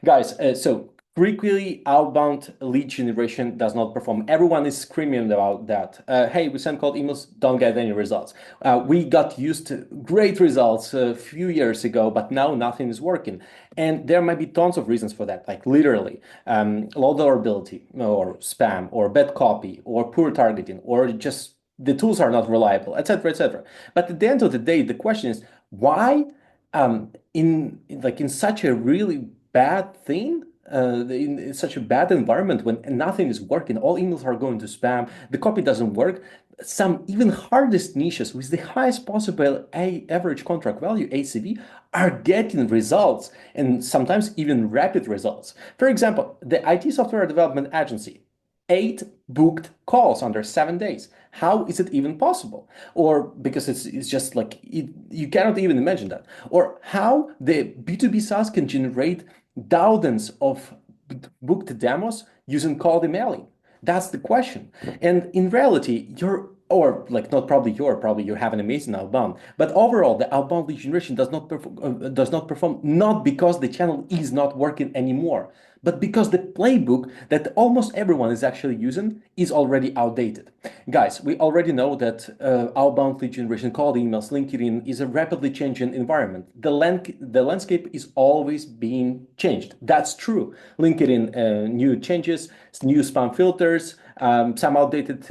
Guys, so frequently outbound lead generation does not perform. Everyone is screaming about that. Hey, we send cold emails, don't get any results. We got used to great results a few years ago, but now nothing is working. And there might be tons of reasons for that, like literally low deliverability or spam or bad copy or poor targeting or just the tools are not reliable, etc., etc. But at the end of the day, the question is why in such a really bad thing, in such a bad environment when nothing is working, all emails are going to spam, the copy doesn't work. Some even hardest niches with the highest possible average contract value (ACV) are getting results, and sometimes even rapid results. For example, the IT software development agency, 8 booked calls under 7 days. How is it even possible? Or because it's just like you cannot even imagine that. Or how the B2B SaaS can generate thousands of booked demos using cold emailing. That's the question. And in reality, or like not probably probably you have an amazing outbound, but overall the outbound lead generation does not perform not because the channel is not working anymore, but because the playbook that almost everyone is actually using is already outdated. Guys, we already know that outbound lead generation, cold emails, LinkedIn is a rapidly changing environment. The landscape is always being changed. That's true. LinkedIn, new changes, new spam filters, some outdated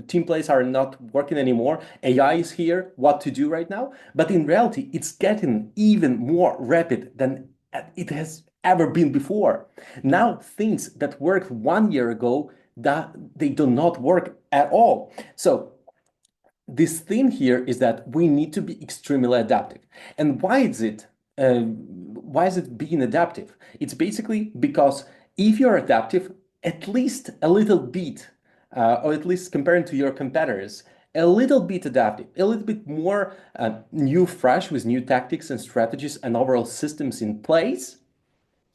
templates are not working anymore. AI is here, what to do right now. But in reality, it's getting even more rapid than it has ever been before. Now, things that worked 1 year ago, that they do not work at all. So this thing here is that we need to be extremely adaptive. And why is it being adaptive? It's basically because if you're adaptive, at least a little bit, or at least comparing to your competitors, a little bit adaptive, a little bit more new, fresh with new tactics and strategies and overall systems in place,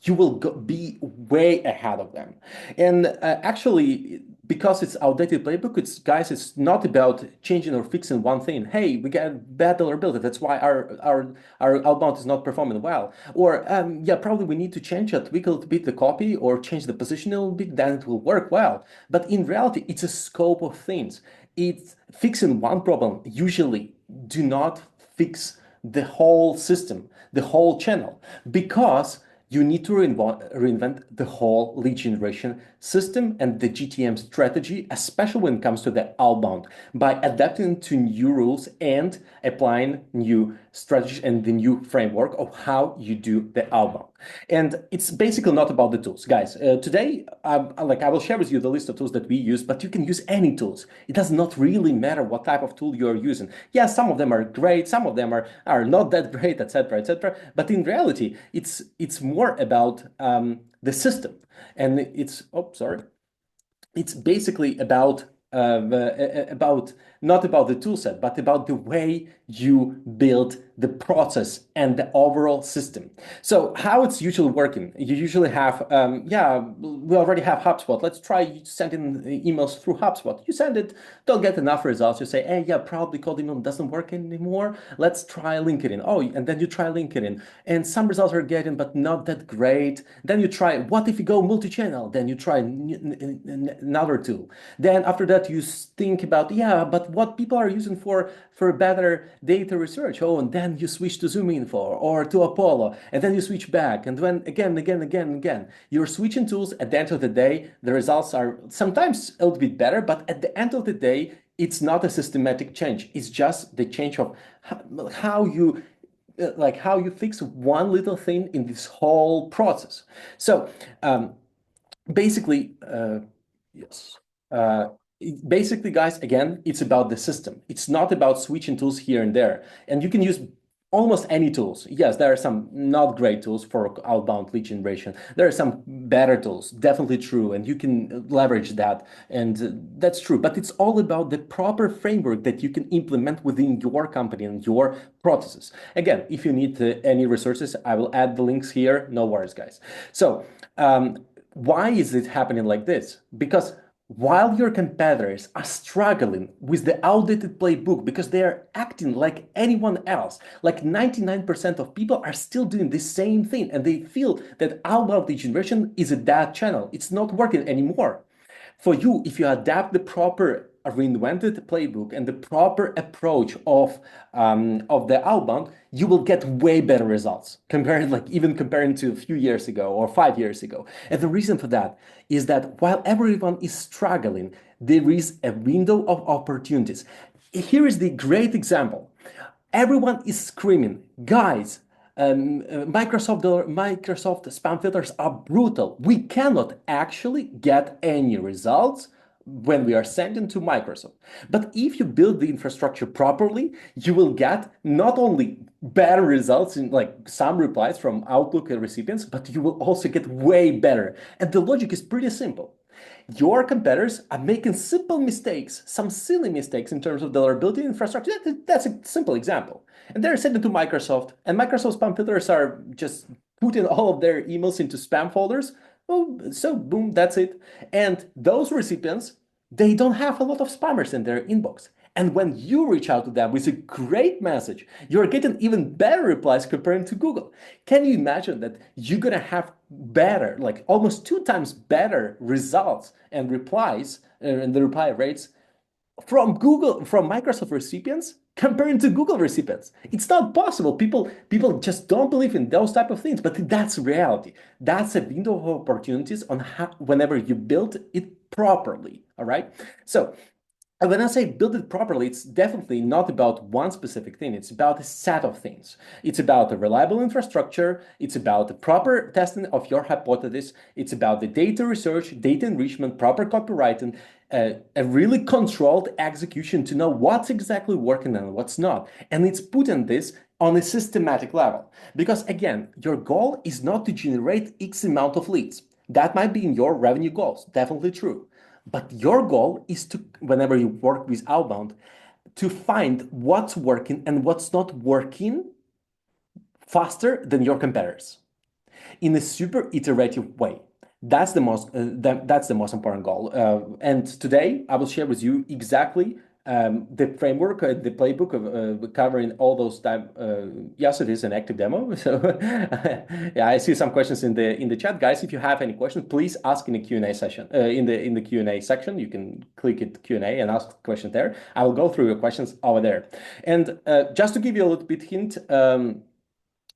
you will be way ahead of them. And actually, because it's outdated playbook, it's not about changing or fixing one thing. Hey, we got bad deliverability. That's why our outbound is not performing well. Or yeah, probably we need to change it, tweak a little bit the copy or change the position a little bit, then it will work well. But in reality, it's a scope of things. It's fixing one problem usually do not fix the whole system, the whole channel, because you need to reinvent the whole lead generation system and the GTM strategy, especially when it comes to the outbound, by adapting to new rules and applying new strategies and the new framework of how you do the outbound. And it's basically not about the tools, guys. Today, I will share with you the list of tools that we use, but you can use any tools. It does not really matter what type of tool you're using. Yeah, some of them are great, some of them are not that great, etc., etc. But in reality, it's more about the system, and it's basically about not about the tool set, but about the way you build the process and the overall system. So how it's usually working? You usually have, yeah, we already have HubSpot. Let's try sending emails through HubSpot. You send it, don't get enough results. You say, hey, yeah, probably cold email doesn't work anymore. Let's try LinkedIn. Oh, and then you try LinkedIn, and some results are getting, but not that great. Then you try, what if you go multi-channel? Then you try another tool. Then after that, you think about, yeah, but what people are using for better data research. Oh, and then you switch to ZoomInfo or to Apollo, and then you switch back. And when again, you're switching tools. At the end of the day, the results are sometimes a little bit better, but at the end of the day, it's not a systematic change. It's just the change of how you how you fix one little thing in this whole process. So basically, yes. Uh, Basically, guys, again, it's about the system. It's not about switching tools here and there. And you can use almost any tools. Yes, there are some not great tools for outbound lead generation. There are some better tools, definitely true, and you can leverage that. And that's true. But it's all about the proper framework that you can implement within your company and your processes. Again, if you need any resources, I will add the links here. No worries, guys. So, why is it happening like this? Because while your competitors are struggling with the outdated playbook because they are acting like anyone else, like 99% of people are still doing the same thing and they feel that outbound lead generation is a dead channel. It's not working anymore. For you, if you adapt the proper reinvented playbook and the proper approach of the outbound, you will get way better results compared, like even comparing to a few years ago or 5 years ago. And the reason for that is that while everyone is struggling, there is a window of opportunities. Here is the great example. Everyone is screaming, guys, Microsoft spam filters are brutal. We cannot actually get any results when we are sending to Microsoft. But if you build the infrastructure properly, you will get not only better results in like some replies from Outlook recipients, but you will also get way better. And the logic is pretty simple. Your competitors are making simple mistakes, some silly mistakes in terms of deliverability infrastructure. That's a simple example. And they're sending to Microsoft, and Microsoft spam filters are just putting all of their emails into spam folders. Oh, so boom, that's it. And those recipients, they don't have a lot of spammers in their inbox. And when you reach out to them with a great message, you're getting even better replies comparing to Google. Can you imagine that you're gonna have better, like almost 2 times better results and replies and the reply rates from Google, from Microsoft recipients comparing to Google recipients? It's not possible. People just don't believe in those type of things, but that's reality. That's a window of opportunities on how, whenever you build it properly. All right. So and when I say build it properly, it's definitely not about one specific thing. It's about a set of things. It's about a reliable infrastructure. It's about the proper testing of your hypothesis. It's about the data research, data enrichment, proper copywriting, a really controlled execution to know what's exactly working and what's not. And it's putting this on a systematic level. Because again, your goal is not to generate X amount of leads. That might be in your revenue goals, definitely true. But your goal is to, whenever you work with outbound, to find what's working and what's not working faster than your competitors in a super iterative way. That's the most important goal. And today I will share with you exactly the framework, the playbook of covering all those time. Yes, it is an active demo. So yeah, I see some questions in the chat, guys. If you have any questions, please ask in the Q&A session. In the Q&A section, you can click it Q&A and ask the question there. I will go through your questions over there. And just to give you a little bit hint.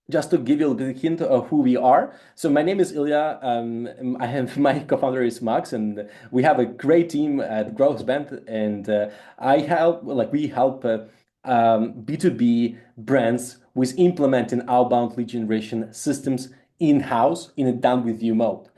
Just to give you a little bit of hint of who we are. So my name is Ilya. I have my co-founder is Max, and we have a great team at Growth Band. And we help B2B brands with implementing outbound lead generation systems in-house in a done with you mode.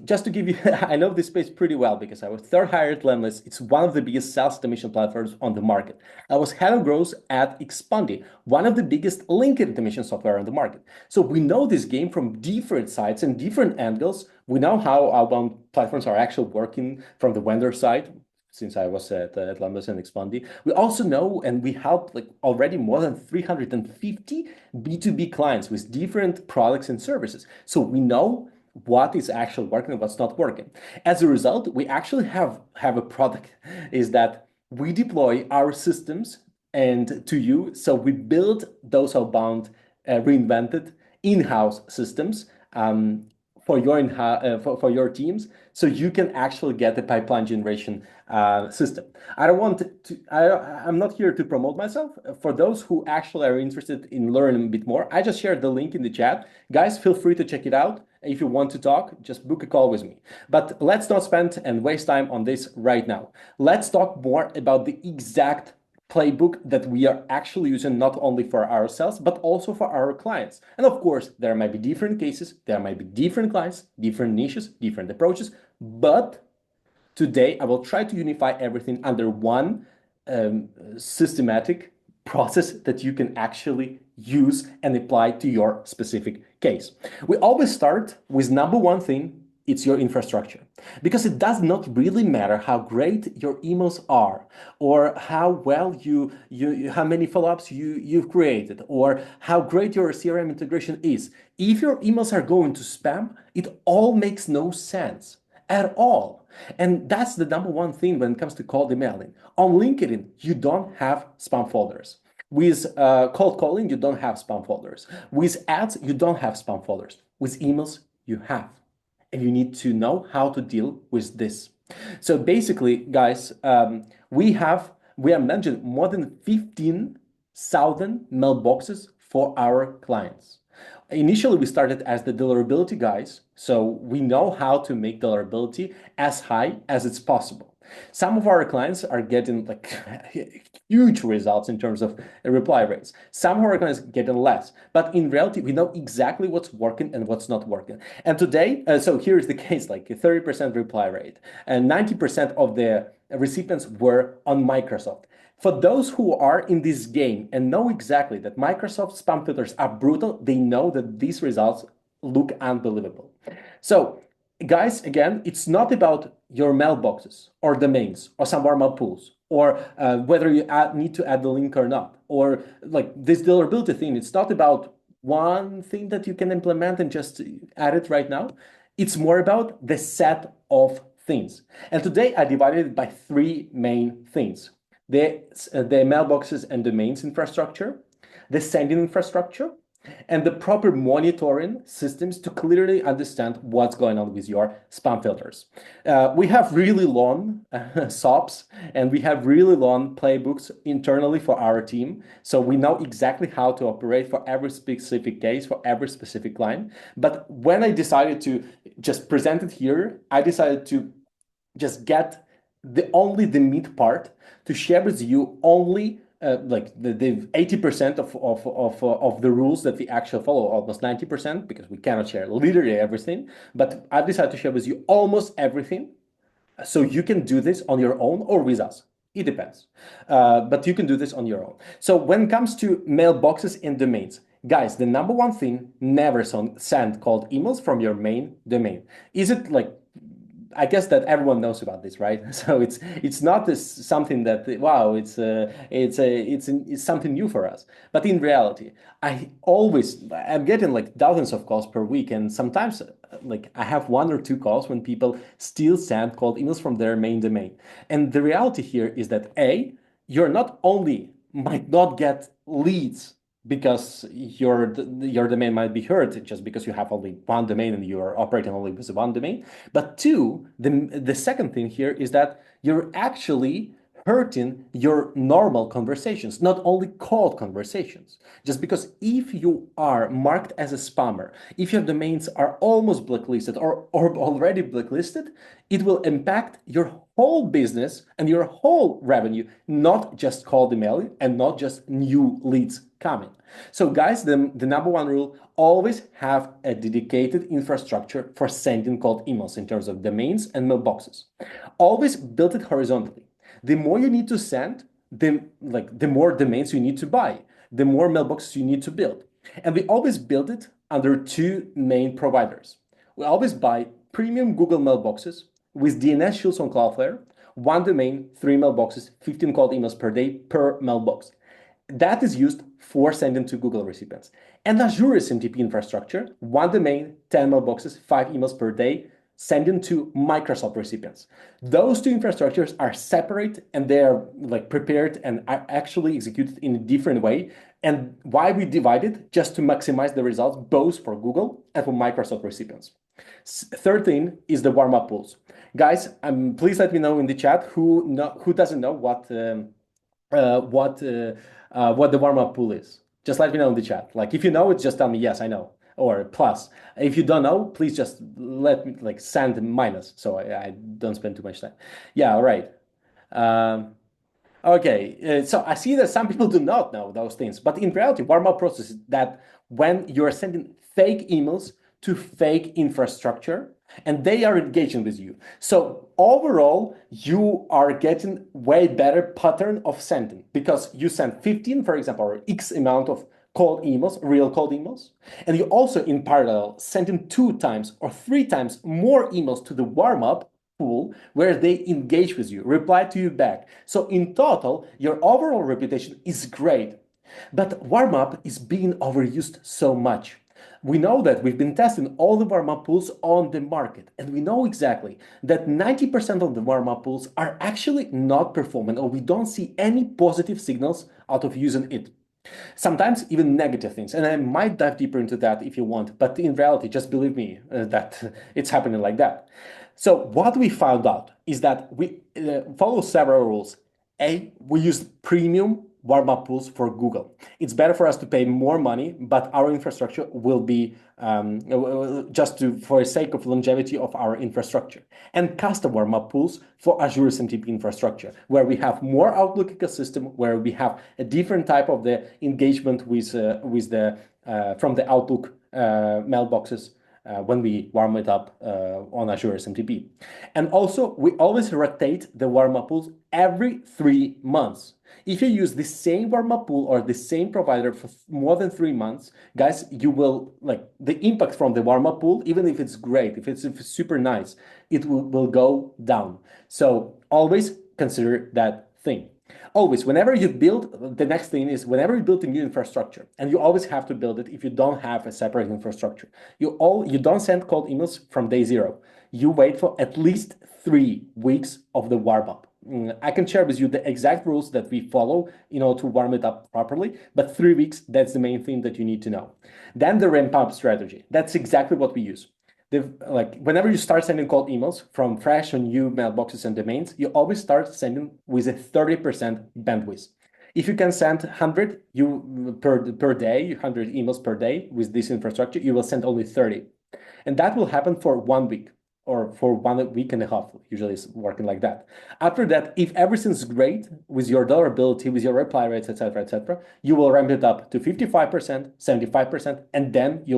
Just to give you, I know this space pretty well because I was third hired at Lemless. It's one of the biggest sales automation platforms on the market. I was head of growth at Expandy, one of the biggest LinkedIn automation software on the market. So we know this game from different sides and different angles. We know how outbound platforms are actually working from the vendor side, since I was at Lemless and Expandy. We also know, and we helped like already more than 350 B2B clients with different products and services. So we know what is actually working and what's not working. As a result, we actually have a product is that we deploy our systems and to you. So we build those outbound reinvented in-house systems for your teams, so you can actually get a pipeline generation system. I'm not here to promote myself. For those who actually are interested in learning a bit more, I just shared the link in the chat. Guys, feel free to check it out. If you want to talk, just book a call with me. But let's not spend and waste time on this right now. Let's talk more about the exact playbook that we are actually using not only for ourselves, but also for our clients. And of course, there might be different cases, there might be different clients, different niches, different approaches, but today I will try to unify everything under one systematic process that you can actually use and apply to your specific case. We always start with number one thing. It's your infrastructure, because it does not really matter how great your emails are, or how well how many follow-ups you've created, or how great your CRM integration is. If your emails are going to spam, it all makes no sense. at all. And that's the number one thing when it comes to cold emailing. On LinkedIn, you don't have spam folders. With cold calling, you don't have spam folders. With ads, you don't have spam folders. With emails, you have. And you need to know how to deal with this. So basically, guys, we have managed more than 15,000 mailboxes for our clients. Initially, we started as the deliverability guys, so we know how to make deliverability as high as it's possible. Some of our clients are getting like huge results in terms of reply rates. Some of our clients getting less, but in reality, we know exactly what's working and what's not working. And today, so here is the case: like a 30% reply rate, and 90% of the recipients were on Microsoft. For those who are in this game and know exactly that Microsoft spam filters are brutal, they know that these results look unbelievable. So, guys, again, it's not about your mailboxes or domains or some warm-up pools or whether you need to add the link or not, or like this deliverability thing. It's not about one thing that you can implement and just add it right now. It's more about the set of things. And today I divided it by three main things: the mailboxes and domains infrastructure, the sending infrastructure, and the proper monitoring systems to clearly understand what's going on with your spam filters. We have really long SOPs and we have really long playbooks internally for our team. So we know exactly how to operate for every specific case, for every specific line. But when I decided to just present it here, I decided to just get only the meat part to share with you only like the 80% of the rules that we actually follow, almost 90%, because we cannot share literally everything. But I've decided to share with you almost everything, so you can do this on your own or with us. It depends. But you can do this on your own. So when it comes to mailboxes and domains, guys, the number one thing, never send cold emails from your main domain. Is it like, I guess that everyone knows about this, right? So it's not this something that wow, it's something new for us. But in reality, I'm getting like dozens of calls per week, and sometimes like I have one or two calls when people still send cold emails from their main domain. And the reality here is that you're not only might not get leads because your domain might be hurt just because you have only one domain and you're operating only with one domain. But two, the second thing here is that you're actually hurting your normal conversations, not only cold conversations. Just because if you are marked as a spammer, if your domains are almost blacklisted or already blacklisted, it will impact your whole business and your whole revenue, not just cold emailing and not just new leads coming. So guys, the number one rule, always have a dedicated infrastructure for sending cold emails in terms of domains and mailboxes. Always build it horizontally. The more you need to send, the more domains you need to buy, the more mailboxes you need to build. And we always build it under two main providers. We always buy premium Google mailboxes with DNS shields on Cloudflare, one domain, three mailboxes, 15 cold emails per day per mailbox. That is used for sending to Google recipients. And Azure SMTP infrastructure, one domain, 10 mailboxes, 5 emails per day, sending to Microsoft recipients. Those two infrastructures are separate and they are like prepared and are actually executed in a different way. And why we divided? Just to maximize the results both for Google and for Microsoft recipients. Third thing is the warm-up pools. Guys, please let me know in the chat who doesn't know what the warm-up pool is. Just let me know in the chat. Like if you know it, just tell me yes, I know, or plus. If you don't know, please just let me like send minus so I don't spend too much time. Yeah, all right. Okay, so I see that some people do not know those things, but in reality, warm-up process is that when you're sending fake emails to fake infrastructure, and they are engaging with you. So overall, you are getting way better pattern of sending because you send 15, for example, or X amount of cold emails, real cold emails, and you also in parallel sending 2 times or 3 times more emails to the warm-up pool where they engage with you, reply to you back. So in total, your overall reputation is great, but warm-up is being overused so much. We know that we've been testing all the warm-up pools on the market, and we know exactly that 90% of the warm-up pools are actually not performing, or we don't see any positive signals out of using it. Sometimes even negative things, and I might dive deeper into that if you want, but in reality, just believe me that it's happening like that. So what we found out is that we follow several rules. We use premium warm-up pools for Google. It's better for us to pay more money, but our infrastructure will be for the sake of longevity of our infrastructure. And custom warm-up pools for Azure SMTP infrastructure, where we have more Outlook ecosystem, where we have a different type of the engagement with the from the Outlook mailboxes when we warm it up on Azure SMTP. And also, we always rotate the warm-up pools every 3 months. If you use the same warm-up pool or the same provider for more than 3 months, guys, you will like the impact from the warm-up pool, even if it's great, if it's super nice, it will go down. So always consider that thing. Always, whenever you build, the next thing is whenever you build a new infrastructure, and you always have to build it if you don't have a separate infrastructure, you don't send cold emails from day zero. You wait for at least 3 weeks of the warm up. I can share with you the exact rules that we follow in order to warm it up properly, but 3 weeks, that's the main thing that you need to know. Then the ramp up strategy. That's exactly what we use. Whenever you start sending cold emails from fresh or new mailboxes and domains, you always start sending with a 30% bandwidth. If you can send 100 per day, 100 emails per day with this infrastructure, you will send only 30. And that will happen for 1 week or for 1 week and a half. Usually it's working like that. After that, if everything's great with your deliverability, with your reply rates, etc., you will ramp it up to 55%, 75%, and then you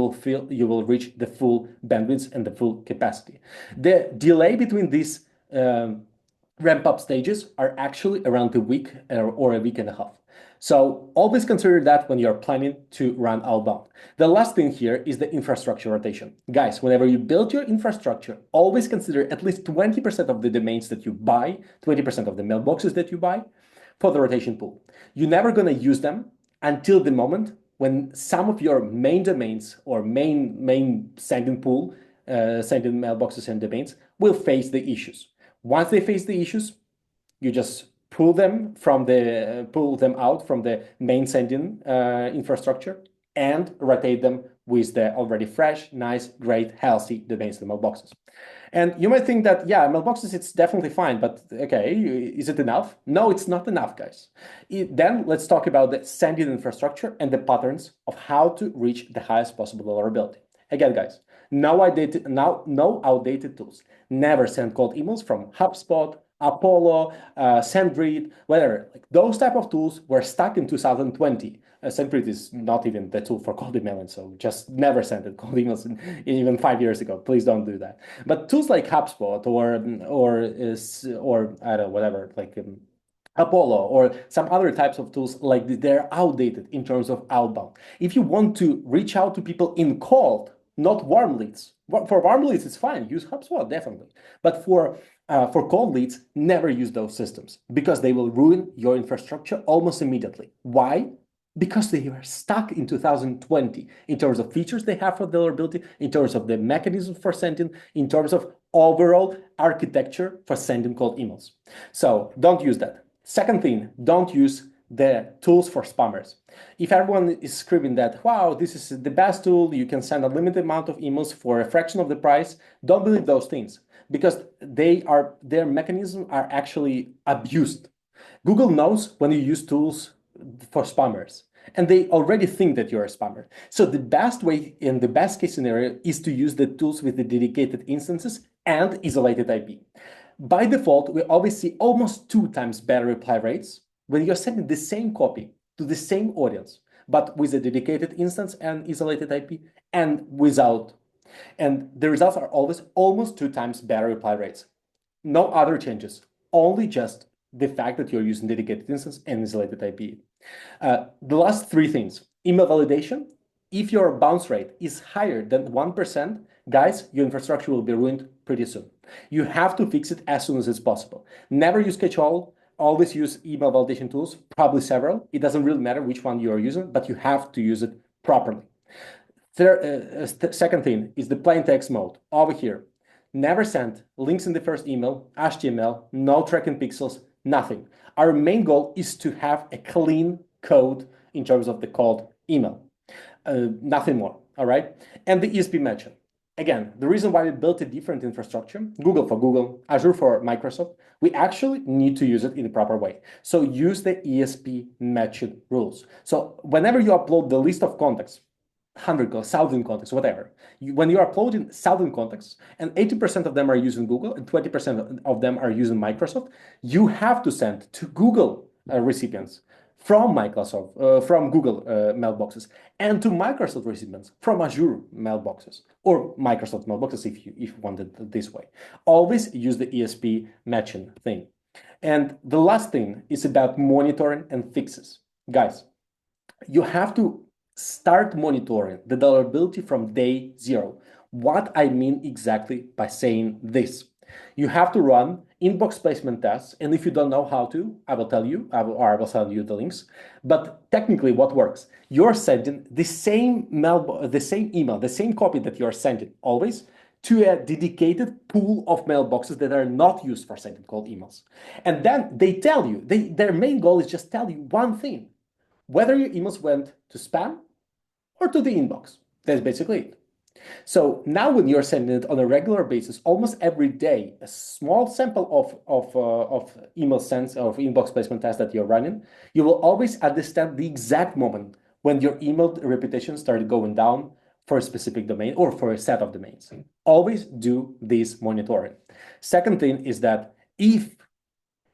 will reach the full bandwidth and the full capacity. The delay between these ramp up stages are actually around a week or a week and a half. So always consider that when you're planning to run outbound. The last thing here is the infrastructure rotation. Guys, whenever you build your infrastructure, always consider at least 20% of the domains that you buy, 20% of the mailboxes that you buy for the rotation pool. You're never going to use them until the moment when some of your main domains or main sending pool, sending mailboxes and domains will face the issues. Once they face the issues, you just pull them out from the main sending infrastructure and rotate them with the already fresh, nice, great, healthy domains and mailboxes. And you might think that, yeah, mailboxes, it's definitely fine, but okay, is it enough? No, it's not enough, guys. Then let's talk about the sending infrastructure and the patterns of how to reach the highest possible deliverability. Again, guys, no outdated tools. Never send cold emails from HubSpot, Apollo, SendGrid, whatever. Like those type of tools were stuck in 2020. SendGrid is not even the tool for cold emailing, so just never send it cold emails even 5 years ago. Please don't do that. But tools like HubSpot or I don't know, whatever, like Apollo or some other types of tools, like they're outdated in terms of outbound. If you want to reach out to people in cold, not warm leads. For warm leads, it's fine. Use HubSpot, definitely. But for cold leads, never use those systems because they will ruin your infrastructure almost immediately. Why? Because they were stuck in 2020 in terms of features they have for deliverability, in terms of the mechanism for sending, in terms of overall architecture for sending cold emails. So don't use that. Second thing, don't use the tools for spammers. If everyone is screaming that, wow, this is the best tool, you can send a limited amount of emails for a fraction of the price, don't believe those things because their mechanisms are actually abused. Google knows when you use tools for spammers, and they already think that you're a spammer. So the best way in the best case scenario is to use the tools with the dedicated instances and isolated IP. By default, we always see almost 2 times better reply rates when you're sending the same copy to the same audience, but with a dedicated instance and isolated IP and without. And the results are always almost 2 times better reply rates. No other changes, only just the fact that you're using dedicated instance and isolated IP. The last 3 things, email validation. If your bounce rate is higher than 1%, guys, your infrastructure will be ruined pretty soon. You have to fix it as soon as it's possible. Never use catch-all. Always use email validation tools, probably several. It doesn't really matter which one you are using, but you have to use it properly. Second thing is the plain text mode over here. Never send links in the first email, HTML, no tracking pixels, nothing. Our main goal is to have a clean code in terms of the cold email. Nothing more, all right? And the ESP matching. Again, the reason why we built a different infrastructure, Google for Google, Azure for Microsoft, we actually need to use it in the proper way. So use the ESP matching rules. So whenever you upload the list of contacts, 100, 1,000 contacts, whatever. When you're uploading 1,000 contacts and 80% of them are using Google and 20% of them are using Microsoft, you have to send to Google recipients from Microsoft, from Google mailboxes, and to Microsoft recipients from Azure mailboxes or Microsoft mailboxes if you want it this way. Always use the ESP matching thing. And the last thing is about monitoring and fixes. Guys, you have to start monitoring the deliverability from day zero. What I mean exactly by saying this. You have to run inbox placement tests, and if you don't know how to, I will tell you, or I will send you the links. But technically, what works? You're sending the same email, the same copy that you're sending always to a dedicated pool of mailboxes that are not used for sending cold emails. And then they tell you, their main goal is just tell you one thing, whether your emails went to spam or to the inbox. That's basically it. So now when you're sending it on a regular basis, almost every day, a small sample of email sends, of inbox placement tests that you're running, you will always understand the exact moment when your email reputation started going down for a specific domain or for a set of domains. Always do this monitoring. Second thing is that if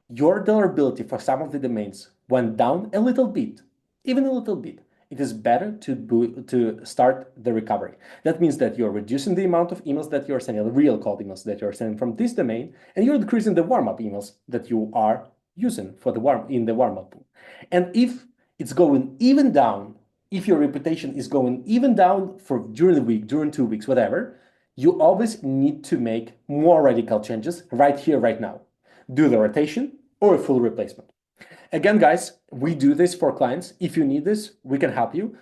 your deliverability for some of the domains went down a little bit, even a little bit, it is better to start the recovery. That means that you're reducing the amount of emails that you're sending, the real cold emails that you're sending from this domain, and you're decreasing the warm-up emails that you are using for the warm-up pool. And if it's going even down, if your reputation is going even down for during the week, during 2 weeks, whatever, you always need to make more radical changes right here, right now. Do the rotation or a full replacement. Again, guys, we do this for clients. If you need this, we can help you.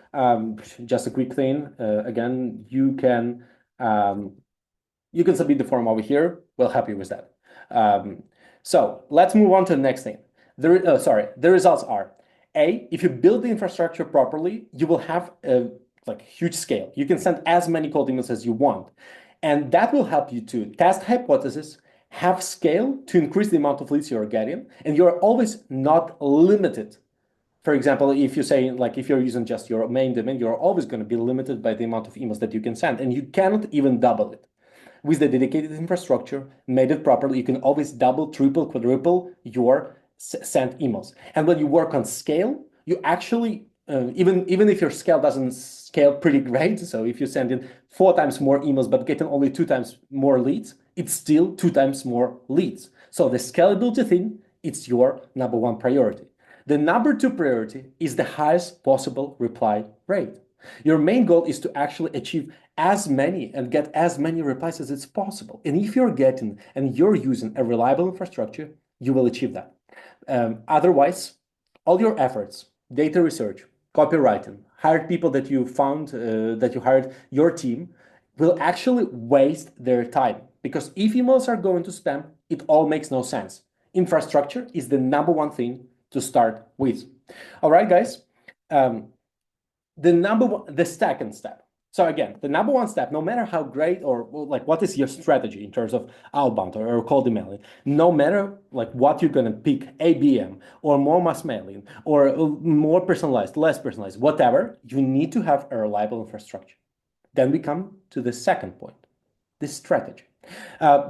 Just a quick thing. Again, you can submit the form over here. We'll help you with that. So let's move on to the next thing. The results are, if you build the infrastructure properly, you will have a huge scale. You can send as many cold emails as you want. And that will help you to test hypotheses, have scale to increase the amount of leads you're getting, and you're always not limited. For example, if you say, if you're using just your main domain, you're always going to be limited by the amount of emails that you can send, and you cannot even double it. With the dedicated infrastructure, made it properly, you can always double, triple, quadruple your sent emails. And when you work on scale, you actually, even if your scale doesn't scale pretty great, so if you send in 4 times more emails but getting only 2 times more leads, it's still 2 times more leads. So the scalability thing, it's your number 1 priority. The number 2 priority is the highest possible reply rate. Your main goal is to actually achieve as many and get as many replies as it's possible. And if you're getting and you're using a reliable infrastructure, you will achieve that. Otherwise, all your efforts, data research, copywriting, hired people that you found, that you hired, your team, will actually waste their time. Because if emails are going to spam, it all makes no sense. Infrastructure is the number 1 thing to start with. All right, guys. The second step. So again, the number 1 step, no matter how great or what is your strategy in terms of outbound or cold emailing, no matter what you're gonna pick, ABM or more mass mailing or more personalized, less personalized, whatever, you need to have a reliable infrastructure. Then we come to the second point, the strategy.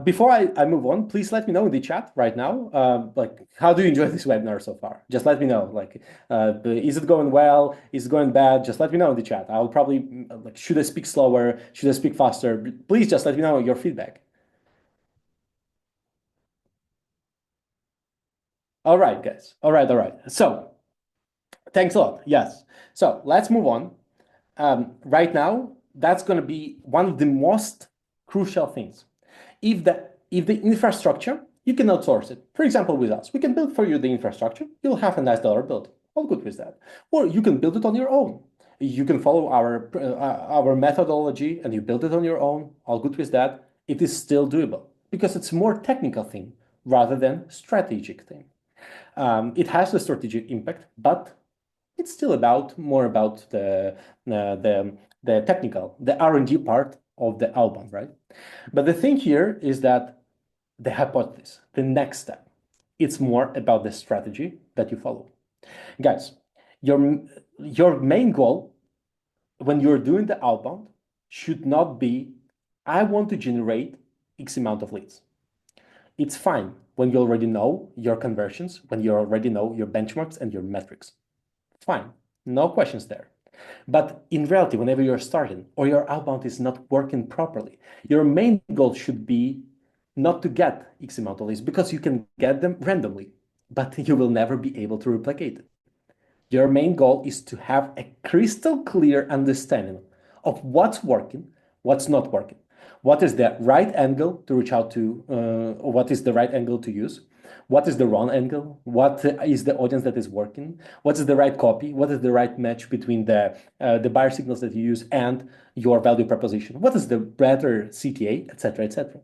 Before I move on, please let me know in the chat right now, how do you enjoy this webinar so far? Just let me know, is it going well? Is it going bad? Just let me know in the chat. I'll probably, should I speak slower? Should I speak faster? Please just let me know your feedback. All right, guys. All right. So thanks a lot. Yes. So let's move on. Right now, that's going to be one of the most crucial things. If the infrastructure, you can outsource it. For example, with us, we can build for you the infrastructure. You'll have a nice deliverability. All good with that. Or you can build it on your own. You can follow our methodology and you build it on your own, all good with that. It is still doable because it's a more technical thing rather than strategic thing. It has a strategic impact, but it's still more about the technical, the R&D part of the outbound, right? But the thing here is that the hypothesis, the next step, it's more about the strategy that you follow. Guys, your main goal when you're doing the outbound should not be, I want to generate X amount of leads. It's fine when you already know your conversions, when you already know your benchmarks and your metrics. Fine, no questions there. But in reality, whenever you're starting or your outbound is not working properly, your main goal should be not to get X amount of leads because you can get them randomly, but you will never be able to replicate it. Your main goal is to have a crystal clear understanding of what's working, what's not working. What is the right angle to reach out to, what is the right angle to use? What is the wrong angle? What is the audience that is working? What is the right copy? What is the right match between the buyer signals that you use and your value proposition? What is the better CTA, etc., etc.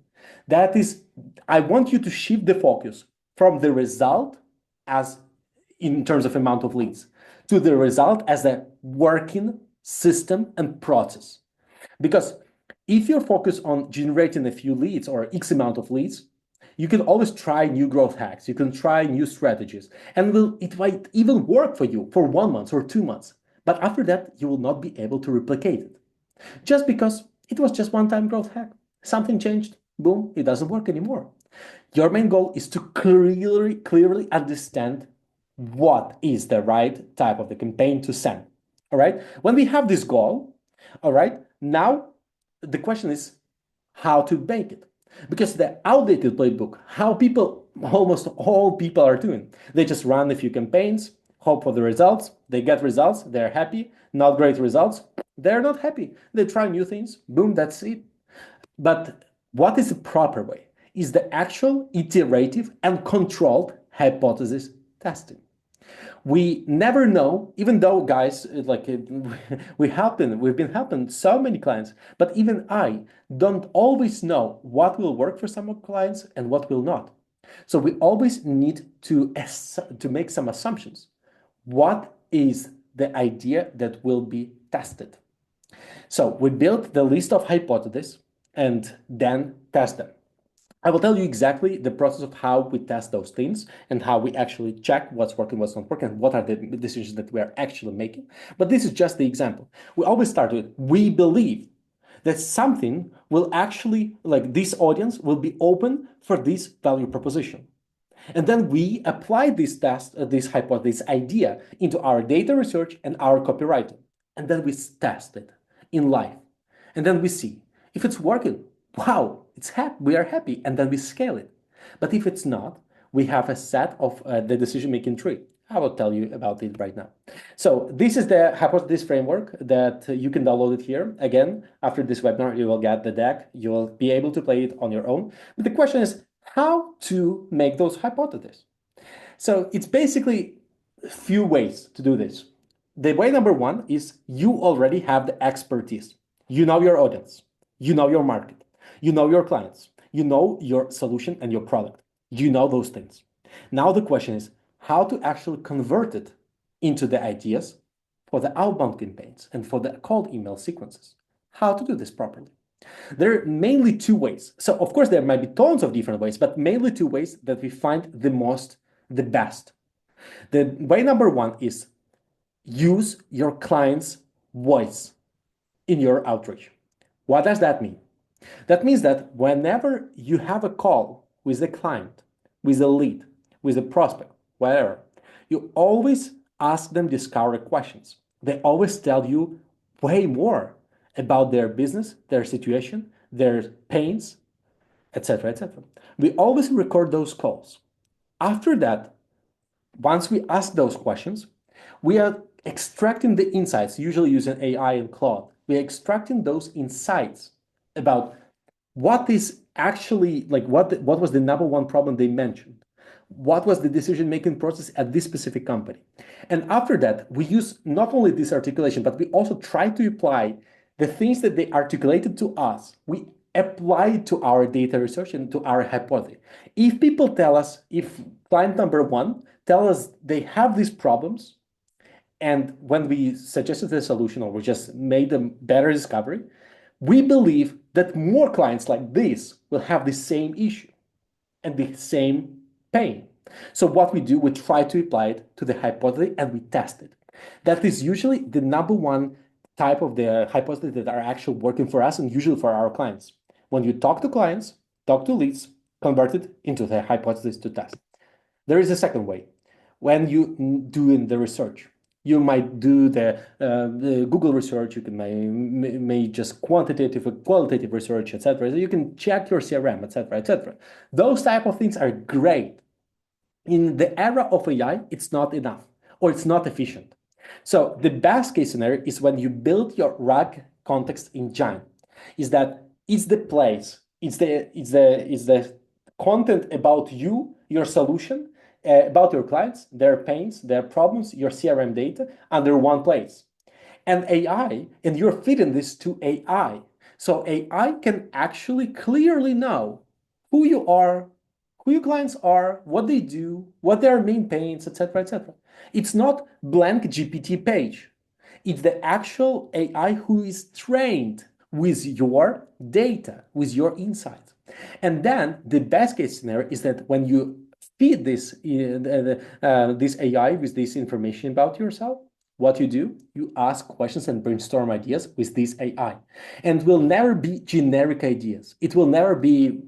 That is, I want you to shift the focus from the result as in terms of amount of leads to the result as a working system and process. Because if you're focused on generating a few leads or X amount of leads, you can always try new growth hacks. You can try new strategies, and it might even work for you for 1 month or 2 months. But after that, you will not be able to replicate it. Just because it was just one-time growth hack. Something changed, boom, it doesn't work anymore. Your main goal is to clearly understand what is the right type of the campaign to send. All right. When we have this goal, all right, now the question is how to make it. Because the outdated playbook, how people, almost all people are doing, they just run a few campaigns, hope for the results, they get results, they're happy, not great results, they're not happy. They try new things, boom, that's it. But what is the proper way? Is the actual iterative and controlled hypothesis testing. We never know, even though guys, like we've been helping so many clients, but even I don't always know what will work for some clients and what will not. So we always need to make some assumptions. What is the idea that will be tested? So we built the list of hypotheses and then test them. I will tell you exactly the process of how we test those things and how we actually check what's working, what's not working, and what are the decisions that we are actually making. But this is just the example. We always start with, we believe that something will actually, like this audience will be open for this value proposition. And then we apply this test, this hypothesis, this idea into our data research and our copywriting. And then we test it in life. And then we see if it's working. Wow, we are happy, and then we scale it. But if it's not, we have a set of the decision-making tree. I will tell you about it right now. So this is the hypothesis framework that you can download it here. Again, after this webinar, you will get the deck. You will be able to play it on your own. But the question is how to make those hypotheses. So it's basically a few ways to do this. The way number one is you already have the expertise. You know your audience. You know your market. You know your clients, you know your solution and your product. You know those things. Now the question is how to actually convert it into the ideas for the outbound campaigns and for the cold email sequences. How to do this properly. There are mainly two ways. So of course there might be tons of different ways, but mainly two ways that we find the best. The way number one is use your client's voice in your outreach. What does that mean? That means that whenever you have a call with a client, with a lead, with a prospect, whatever, you always ask them discovery questions. They always tell you way more about their business, their situation, their pains, etc., etc. We always record those calls. After that, once we ask those questions, we are extracting the insights, usually using AI and Claude. We are extracting those insights about what is actually, like what was the number one problem they mentioned? What was the decision-making process at this specific company? And after that, we use not only this articulation, but we also try to apply the things that they articulated to us. We apply it to our data research and to our hypothesis. If people tell us, if client number one tell us they have these problems, and when we suggested the solution or we just made a better discovery, we believe that more clients like this will have the same issue and the same pain. So what we do, we try to apply it to the hypothesis and we test it. That is usually the number one type of the hypotheses that are actually working for us and usually for our clients. When you talk to clients, talk to leads, convert it into the hypothesis to test. There is a second way. When you do in the research, you might do the Google research, you can may just quantitative or qualitative research, etc. So you can check your CRM, etc., etc. Those type of things are great. In the era of AI, it's not enough or it's not efficient. So the best case scenario is when you build your RAG context engine, is that it's the place, it's the content about you, your solution, about your clients, their pains, their problems, your CRM data under one place. And AI, and you're feeding this to AI. So AI can actually clearly know who you are, who your clients are, what they do, what their main pains, etc., etc. It's not blank GPT page. It's the actual AI who is trained with your data, with your insights. And then the best case scenario is that when you feed this AI with this information about yourself, what you do, you ask questions and brainstorm ideas with this AI. And it will never be generic ideas. It will never be,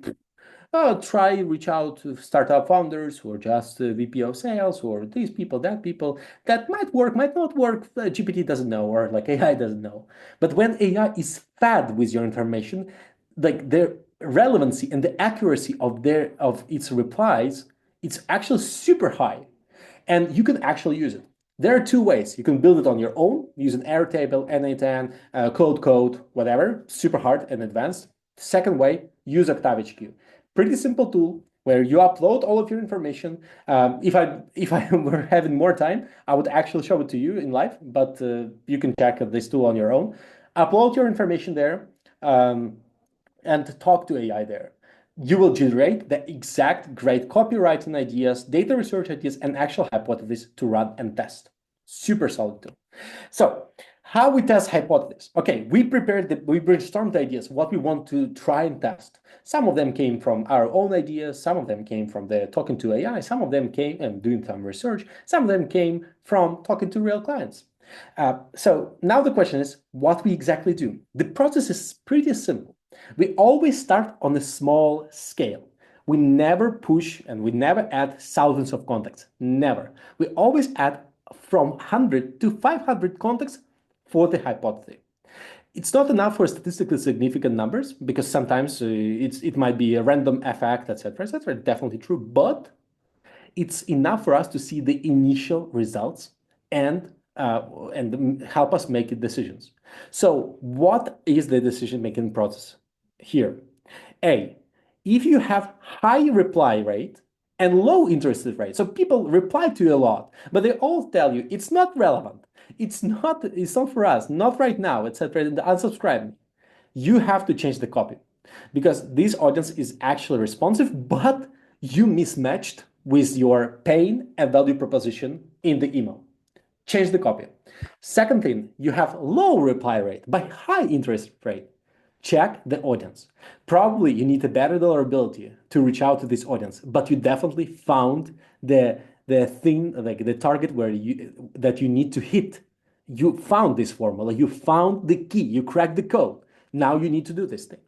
try reach out to startup founders who are just VP of sales or these people, that people. That might work, might not work. GPT doesn't know, or like AI doesn't know. But when AI is fed with your information, like the relevancy and the accuracy of its replies, it's actually super high, and you can actually use it. There are two ways. You can build it on your own using Airtable, N8N, code, whatever, super hard and advanced. Second way, use OctaveHQ. Pretty simple tool where you upload all of your information. If I were having more time, I would actually show it to you in live, but you can check this tool on your own. Upload your information there and talk to AI there. You will generate the exact great copywriting ideas, data research ideas, and actual hypotheses to run and test. Super solid tool. So how we test hypotheses? Okay, we brainstormed the ideas, what we want to try and test. Some of them came from our own ideas, some of them came from the talking to AI, some of them came and doing some research, some of them came from talking to real clients. So now the question is what we exactly do. The process is pretty simple. We always start on a small scale. We never push and we never add thousands of contacts. Never. We always add from 100 to 500 contacts for the hypothesis. It's not enough for statistically significant numbers because sometimes it might be a random effect, etc., etc. Definitely true, but it's enough for us to see the initial results and help us make decisions. So what is the decision-making process here? A, if you have high reply rate and low interest rate, so people reply to you a lot, but they all tell you it's not relevant, it's not for us, not right now, etc., and unsubscribe me. You have to change the copy because this audience is actually responsive, but you mismatched with your pain and value proposition in the email. Change the copy. Second thing, you have low reply rate but high interest rate. Check the audience. Probably you need a better deliverability to reach out to this audience, but you definitely found the thing, like the target that you need to hit. You found this formula, you found the key, you cracked the code. Now you need to do this thing.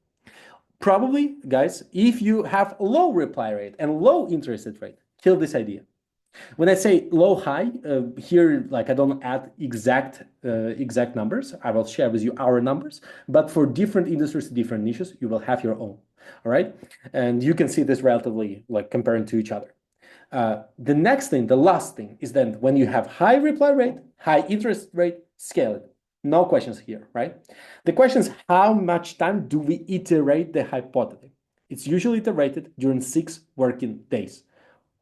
Probably, guys, if you have low reply rate and low interest rate, kill this idea. When I say low high, here, like I don't add exact numbers. I will share with you our numbers, but for different industries, different niches, you will have your own. All right, and you can see this relatively like comparing to each other. The next thing, the last thing, is then when you have high reply rate, high interest rate, scale it. No questions here, right? The question is how much time do we iterate the hypothesis? It's usually iterated during 6 working days.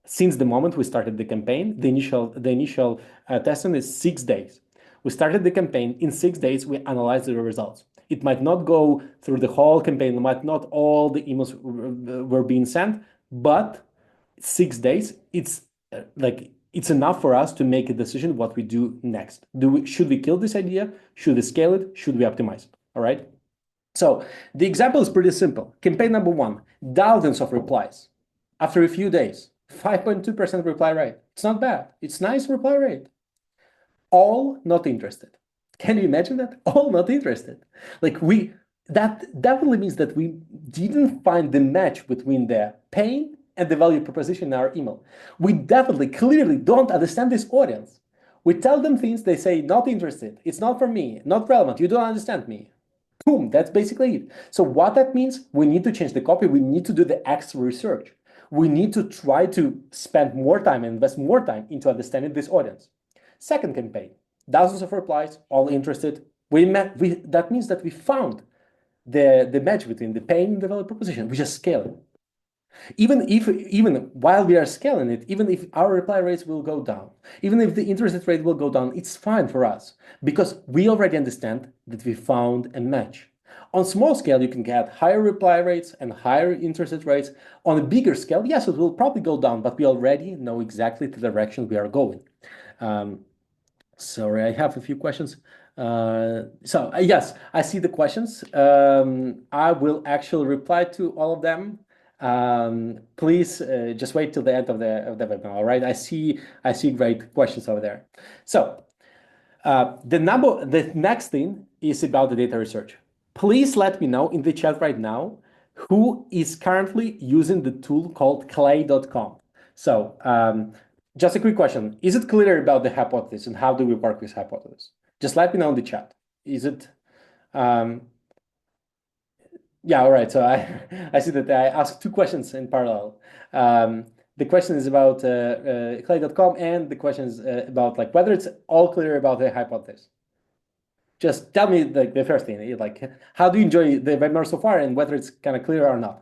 since the moment we started the campaign. The initial testing is 6 days. We started the campaign. In 6 days, we analyzed the results. It might not go through the whole campaign. It might not all the emails were being sent, but 6 days, it's enough for us to make a decision what we do next. Should we kill this idea? Should we scale it? Should we optimize it? All right. So the example is pretty simple. Campaign number one, thousands of replies. After a few days, 5.2% reply rate. It's not bad. It's nice reply rate. All not interested. Can you imagine that? All not interested. That definitely means that we didn't find the match between the pain and the value proposition in our email. We definitely clearly don't understand this audience. We tell them things, they say not interested. It's not for me, not relevant. You don't understand me. Boom, that's basically it. So what that means, we need to change the copy. We need to do the extra research. We need to try to spend more time and invest more time into understanding this audience. Second campaign, thousands of replies, all interested. That means that we found the match between the pain and the value proposition. We just scale it. Even while we are scaling it, even if our reply rates will go down, even if the interest rate will go down, it's fine for us because we already understand that we found a match. On small scale, you can get higher reply rates and higher interest rates. On a bigger scale, yes, it will probably go down, but we already know exactly the direction we are going. Sorry, I have a few questions. Yes, I see the questions. I will actually reply to all of them. Please just wait till the end of the webinar. All right, I see great questions over there. So the next thing is about the data research. Please let me know in the chat right now who is currently using the tool called clay.com. So just a quick question. Is it clear about the hypothesis and how do we work with hypothesis? Just let me know in the chat. Is it? Yeah, all right. So I see that I asked two questions in parallel. The question is about clay.com and the question is about whether it's all clear about the hypothesis. Just tell me the first thing, how do you enjoy the webinar so far and whether it's kind of clear or not.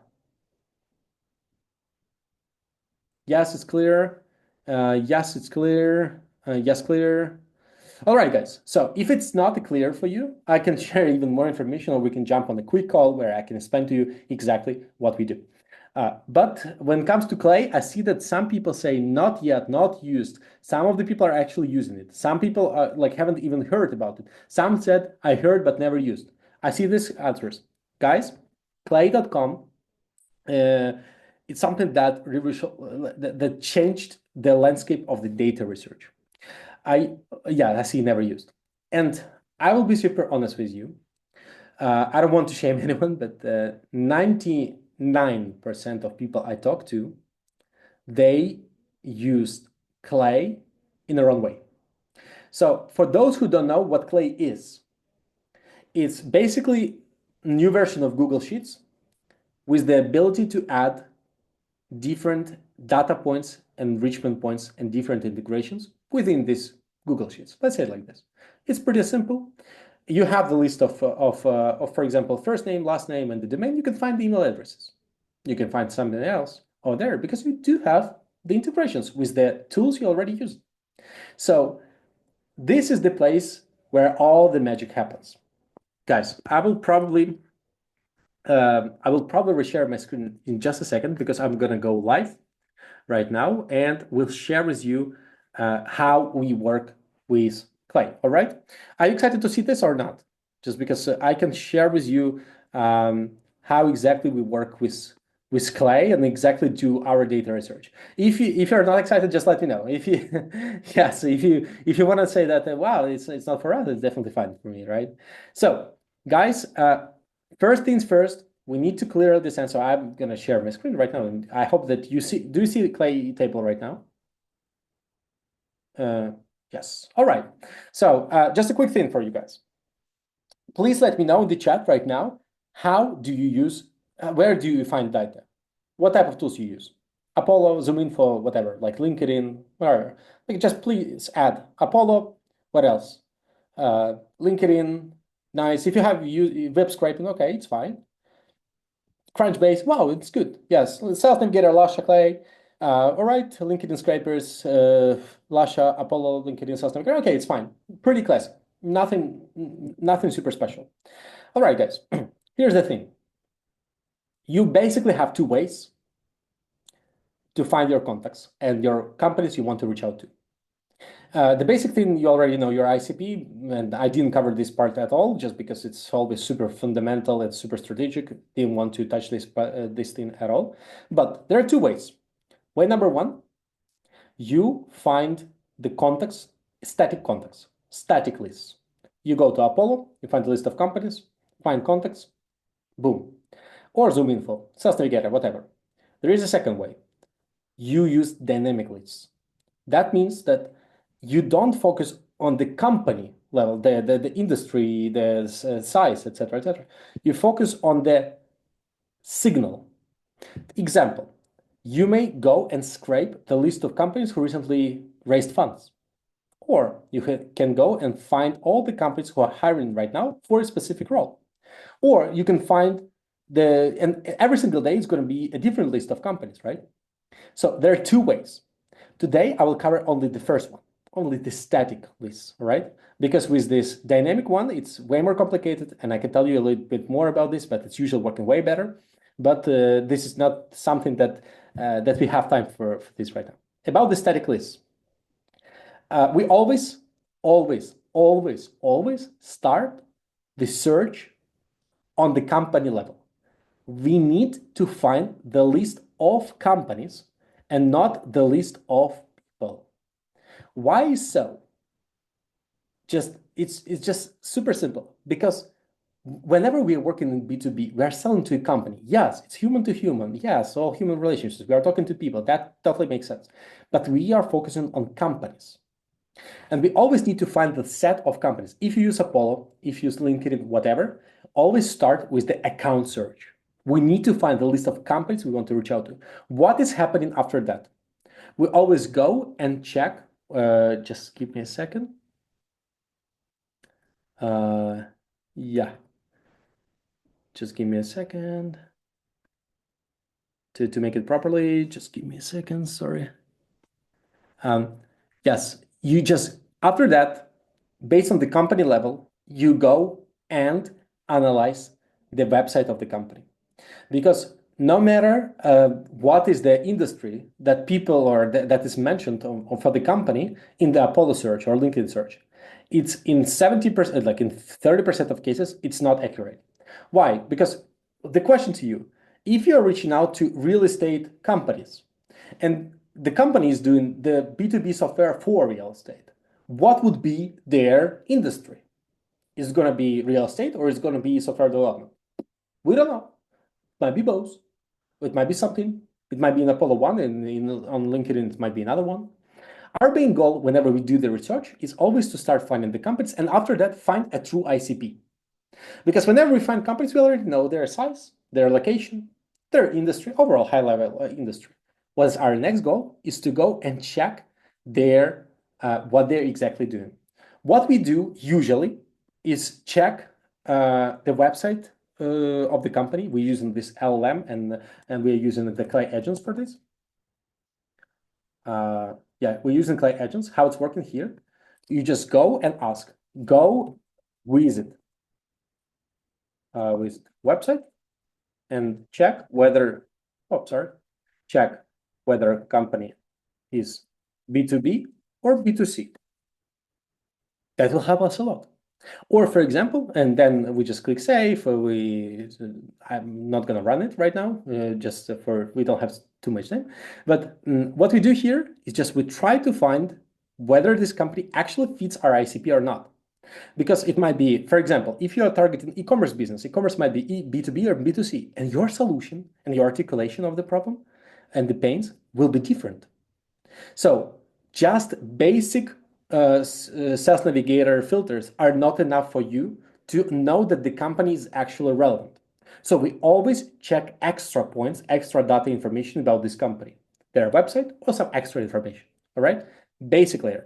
Yes, it's clear. Yes, it's clear. Yes, clear. All right, guys. So if it's not clear for you, I can share even more information, or we can jump on a quick call where I can explain to you exactly what we do. But when it comes to Clay, I see that some people say not yet, not used. Some of the people are actually using it. Some people are, haven't even heard about it. Some said, I heard but never used. I see these answers. Guys, clay.com, it's something that changed the landscape of the data research. I see never used. And I will be super honest with you. I don't want to shame anyone, but 99% of people I talk to, they used Clay in the wrong way. So for those who don't know what Clay is, it's basically a new version of Google Sheets with the ability to add different data points, enrichment points, and different integrations within this Google Sheets. Let's say it like this. It's pretty simple. You have the list of for example, first name, last name, and the domain. You can find the email addresses. You can find something else over there because you do have the integrations with the tools you already use. So this is the place where all the magic happens. Guys, I will probably reshare my screen in just a second because I'm gonna go live right now and we'll share with you how we work with Clay. All right? Are you excited to see this or not? Just because I can share with you how exactly we work with Clay and exactly do our data research. If you're not excited, just let me know. If you if you want to say that wow, it's not for us, it's definitely fine for me, right? So guys, first things first, we need to clear this, and so I'm gonna share my screen right now, and I hope that you see. Do you see the Clay table right now? Yes. All right. So just a quick thing for you guys. Please let me know in the chat right now. How do you use? Where do you find data? What type of tools you use? Apollo, ZoomInfo, whatever, like LinkedIn, whatever. Just please add Apollo. What else? LinkedIn. Nice. If you have web scraping, okay, it's fine. Crunchbase. Wow, it's good. Yes. Sales Navigator, Lasha, Clay. All right, LinkedIn scrapers, Lasha, Apollo, LinkedIn sales navigator. Okay, it's fine. Pretty classic. Nothing super special. All right, guys. Here's the thing. You basically have two ways to find your contacts and your companies you want to reach out to. The basic thing, you already know your ICP, and I didn't cover this part at all, just because it's always super fundamental and super strategic. Didn't want to touch this thing at all. But there are two ways. Way number one, you find the contacts, static lists. You go to Apollo, you find a list of companies, find contacts, boom. Or ZoomInfo, Sales Navigator, whatever. There is a second way. You use dynamic lists. That means that you don't focus on the company level, the industry, the size, etc., etc. You focus on the signal. Example, you may go and scrape the list of companies who recently raised funds. Or you can go and find all the companies who are hiring right now for a specific role. Or you can find and every single day is going to be a different list of companies, right? So there are two ways. Today, I will cover only the first one, only the static list, right? Because with this dynamic one, it's way more complicated, and I can tell you a little bit more about this, but it's usually working way better. But this is not something that we have time for this right now. About the static list, we always start the search on the company level. We need to find the list of companies and not the list of people. Why so? It's just super simple, because whenever we are working in B2B, we are selling to a company. Yes, it's human to human. Yes, all human relationships. We are talking to people. That totally makes sense. But we are focusing on companies. And we always need to find the set of companies. If you use Apollo, if you use LinkedIn, whatever, always start with the account search. We need to find the list of companies we want to reach out to. What is happening after that? We always go and check. Just give me a second. Yeah. Just give me a second to make it properly. Just give me a second. Sorry. Yes, you just, after that, based on the company level, you go and analyze the website of the company. Because no matter what is the industry that people or that is mentioned for the company in the Apollo search or LinkedIn search, it's in 70%, like in 30% of cases, it's not accurate. Why? Because the question to you, if you're reaching out to real estate companies and the company is doing the B2B software for real estate, what would be their industry? Is it going to be real estate or is it going to be software development? We don't know. Might be both. It might be something. It might be in Apollo 1 and on LinkedIn, it might be another one. Our main goal whenever we do the research is always to start finding the companies and after that, find a true ICP. Because whenever we find companies, we already know their size, their location, their industry, overall high-level industry. What's our next goal is to go and check their what they're exactly doing. What we do usually is check the website of the company. We're using this LLM and we're using the Clay agents for this. Yeah, we're using Clay agents. How it's working here? You just go and ask. Go visit website and check whether. Oh, sorry. Check whether a company is B2B or B2C. That will help us a lot. Or for example, and then we just click save. I'm not going to run it right now, just for we don't have too much time. But what we do here is just we try to find whether this company actually fits our ICP or not. Because it might be, for example, if you are targeting e-commerce business, e-commerce might be B2B or B2C, and your solution and your articulation of the problem and the pains will be different. So just basic Sales Navigator filters are not enough for you to know that the company is actually relevant. So we always check extra points, extra data information about this company, their website, or some extra information. All right, basic layer.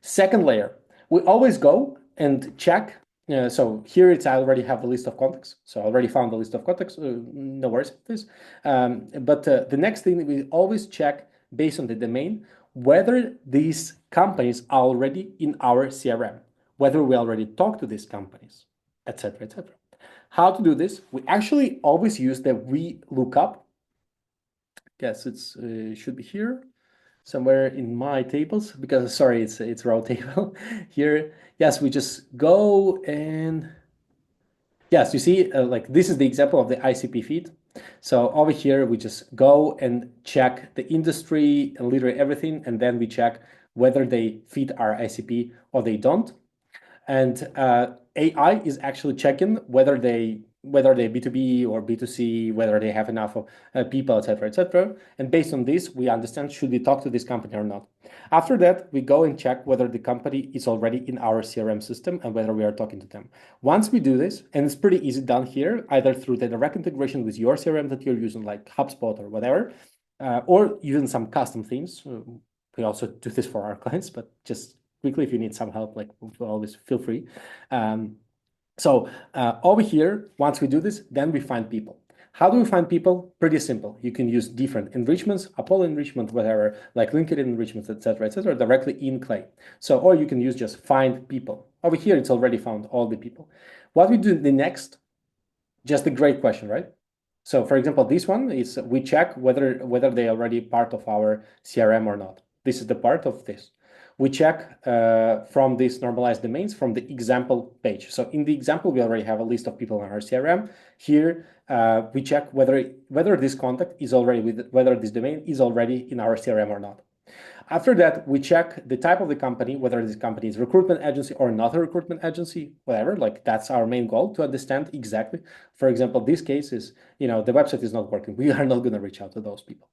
Second layer, we always go and check. So here I already have a list of contacts. So I already found the list of contacts. No worries about this. But the next thing, we always check based on the domain, whether these companies are already in our CRM, whether we already talk to these companies, etc., etc. How to do this? We actually always use the VLOOKUP. Guess it's should be here somewhere in my tables, because sorry, it's raw table here. Yes, we just go and yes, you see, like this is the example of the ICP feed. So over here, we just go and check the industry and literally everything, and then we check whether they fit our ICP or they don't. And AI is actually checking whether they B2B or B2C, whether they have enough of people, etc., etc. And based on this, we understand should we talk to this company or not. After that, we go and check whether the company is already in our CRM system and whether we are talking to them. Once we do this, and it's pretty easy done here, either through the direct integration with your CRM that you're using, like HubSpot or whatever, or using some custom themes. We also do this for our clients, but just quickly, if you need some help, like always feel free. Over here, once we do this, then we find people. How do we find people? Pretty simple. You can use different enrichments, Apollo enrichment, whatever, like LinkedIn enrichments, etc., directly in Clay. Or you can use just find people. Over here, it's already found all the people. What we do the next, just a great question, right? So for example, this one is we check whether they already part of our CRM or not. This is the part of this. We check from these normalized domains from the example page. So in the example, we already have a list of people in our CRM. Here, we check whether this contact is already whether this domain is already in our CRM or not. After that, we check the type of the company, whether this company is a recruitment agency or not a recruitment agency, whatever. Like that's our main goal, to understand exactly. For example, this case is, the website is not working. We are not going to reach out to those people.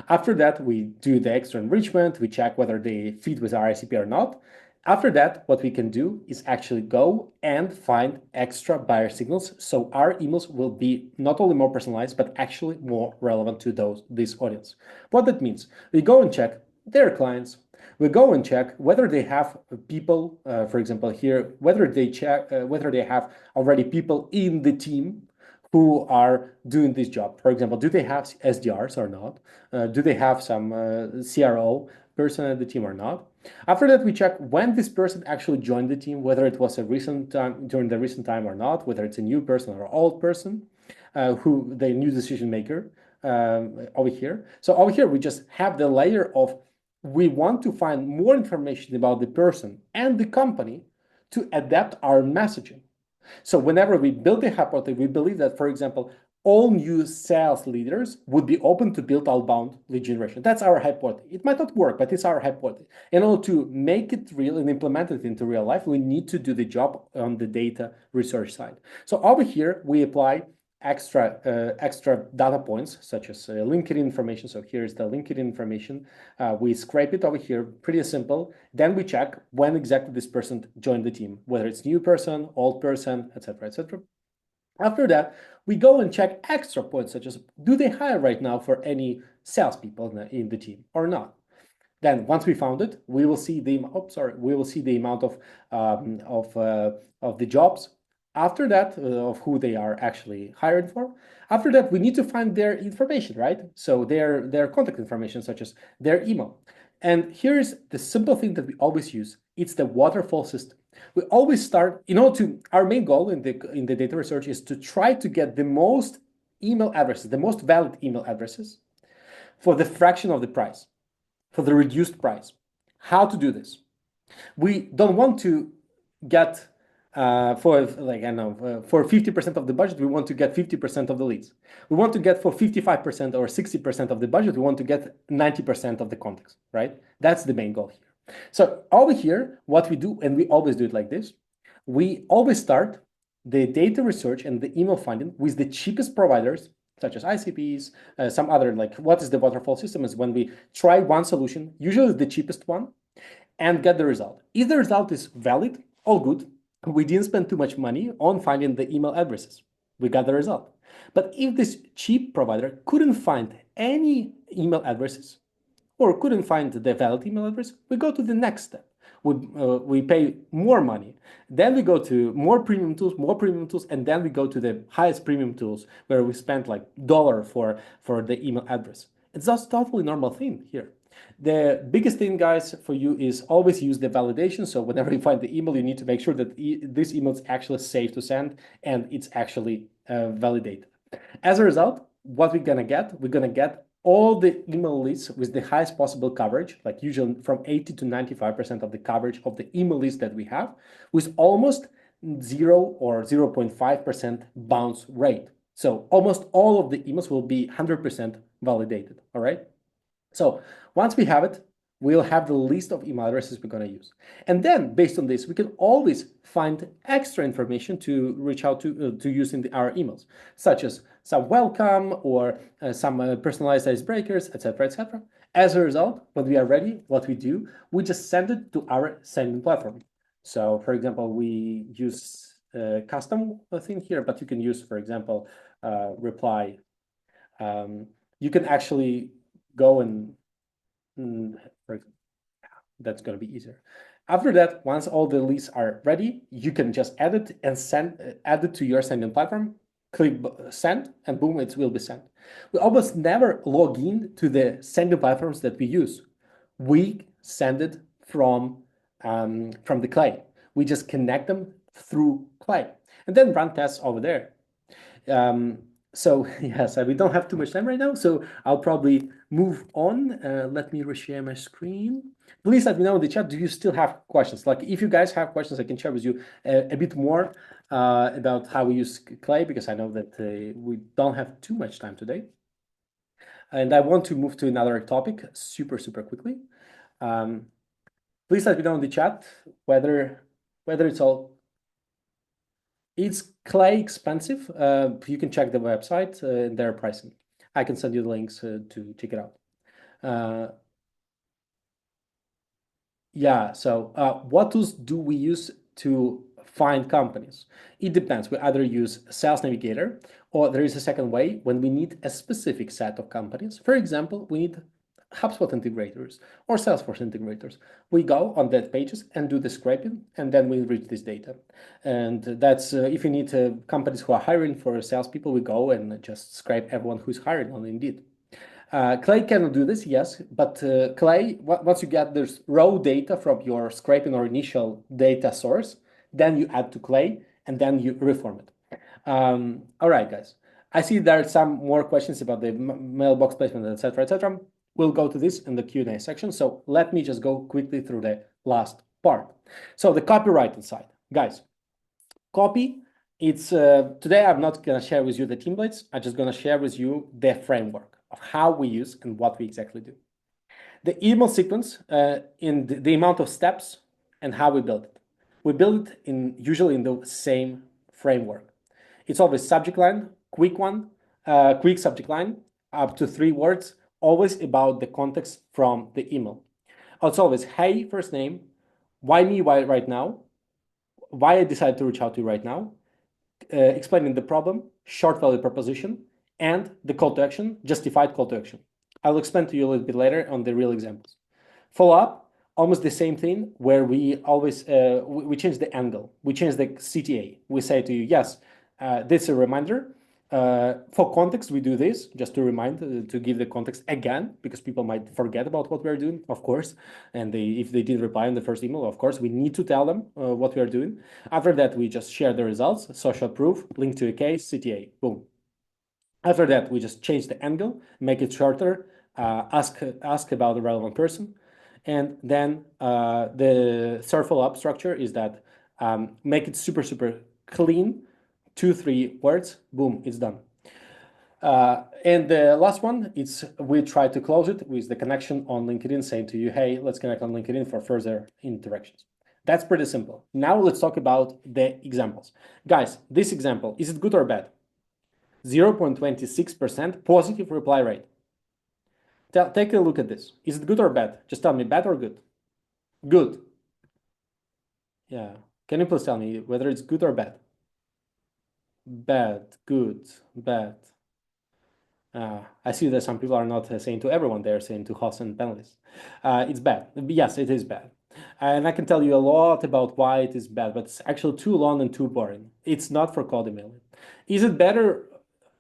After that, we do the extra enrichment. We check whether they fit with our ICP or not. After that, what we can do is actually go and find extra buyer signals. So our emails will be not only more personalized, but actually more relevant to this audience. What that means, we go and check their clients. We go and check whether they have people, for example, here, whether they have already people in the team who are doing this job. For example, do they have SDRs or not? Do they have some CRO person at the team or not? After that, we check when this person actually joined the team, whether it was during the recent time or not, whether it's a new person or old person, who the new decision maker over here. So over here, we just have the layer of we want to find more information about the person and the company to adapt our messaging. So whenever we build a hypothesis, we believe that, for example, all new sales leaders would be open to build outbound lead generation. That's our hypothesis. It might not work, but it's our hypothesis. In order to make it real and implement it into real life, we need to do the job on the data research side. So over here, we apply extra data points, such as LinkedIn information. So here's the LinkedIn information. We scrape it over here, pretty simple. Then we check when exactly this person joined the team, whether it's new person, old person, etc., etc. After that, we go and check extra points, such as do they hire right now for any salespeople in the team or not? Then once we found it, we will see the amount of the jobs. After that, of who they are actually hired for. After that, we need to find their information, right? So their contact information, such as their email. And here's the simple thing that we always use. It's the waterfall system. We always start, our main goal in the data research is to try to get the most email addresses, the most valid email addresses for the fraction of the price, for the reduced price. How to do this? We don't want to get for 50% of the budget, we want to get 50% of the leads. We want to get for 55% or 60% of the budget, we want to get 90% of the contacts, right? That's the main goal here. So over here, what we do, and we always do it like this, we always start the data research and the email finding with the cheapest providers, such as ICPs, some other, like what is the waterfall system is when we try one solution, usually the cheapest one, and get the result. If the result is valid, all good. We didn't spend too much money on finding the email addresses. We got the result. But if this cheap provider couldn't find any email addresses or couldn't find the valid email address, we go to the next step. We pay more money. Then we go to more premium tools, and then we go to the highest premium tools where we spend like $1 for the email address. It's just totally normal thing here. The biggest thing, guys, for you is always use the validation. So whenever you find the email, you need to make sure that this email is actually safe to send and it's actually validated. As a result, what we're gonna get, all the email lists with the highest possible coverage, like usually from 80 to 95% of the coverage of the email list that we have, with almost 0 or 0.5% bounce rate. So almost all of the emails will be 100% validated, all right? So once we have it, we'll have the list of email addresses we're going to use. And then based on this, we can always find extra information to reach out to use in our emails, such as some welcome or some personalized icebreakers, etc., etc. As a result, when we are ready, what we do, we just send it to our sending platform. So for example, we use custom thing here, but you can use, for example, reply. You can actually go and that's going to be easier. After that, once all the lists are ready, you can just add it and add it to your sending platform, click send, and boom, it will be sent. We almost never log in to the sending platforms that we use. We send it from the Clay. We just connect them through Clay and then run tests over there. So yes, we don't have too much time right now, so I'll probably move on. Let me reshare my screen. Please let me know in the chat, do you still have questions? Like if you guys have questions, I can share with you a bit more about how we use Clay, because I know that we don't have too much time today. And I want to move to another topic super quickly. Please let me know in the chat whether it's Clay expensive. You can check the website and their pricing. I can send you the links to check it out. Yeah, so what tools do we use to find companies? It depends. We either use Sales Navigator, or there is a second way when we need a specific set of companies. For example, we need HubSpot integrators or Salesforce integrators. We go on that pages and do the scraping, and then we reach this data. And that's if you need companies who are hiring for salespeople, we go and just scrape everyone who's hiring on Indeed. Clay cannot do this, yes, but Clay, once you get this raw data from your scraping or initial data source, then you add to Clay and then you reform it. All right, guys. I see there are some more questions about the mailbox placement, etc., etc. We'll go to this in the Q&A section. So let me just go quickly through the last part. So the copywriting side, guys. Copy. It's today I'm not gonna share with you the templates. I'm just gonna share with you the framework of how we use and what we exactly do. The email sequence in the amount of steps and how we build it. We build it usually in the same framework. It's always subject line, quick subject line, up to 3 words, always about the context from the email. It's always, hey, first name, why me, why right now, why I decided to reach out to you right now, explaining the problem, short value proposition, and the call to action, justified call to action. I'll explain to you a little bit later on the real examples. Follow up, almost the same thing, where we always we change the angle, we change the CTA. We say to you, yes, this is a reminder. For context, we do this just to remind, to give the context again, because people might forget about what we're doing, of course. And if they didn't reply in the first email, of course, we need to tell them what we are doing. After that, we just share the results, social proof, link to a case, CTA, boom. After that, we just change the angle, make it shorter, ask about the relevant person. And then the third follow-up structure is that make it super clean, 2-3 words, boom, it's done. And the last one, we try to close it with the connection on LinkedIn, saying to you, hey, let's connect on LinkedIn for further interactions. That's pretty simple. Now let's talk about the examples. Guys, this example, is it good or bad? 0.26% positive reply rate. Take a look at this. Is it good or bad? Just tell me, bad or good? Good. Yeah. Can you please tell me whether it's good or bad? Bad, good, bad. I see that some people are not saying to everyone, they're saying to hosts and panelists. It's bad. Yes, it is bad. And I can tell you a lot about why it is bad, but it's actually too long and too boring. It's not for cold emailing. Is it better?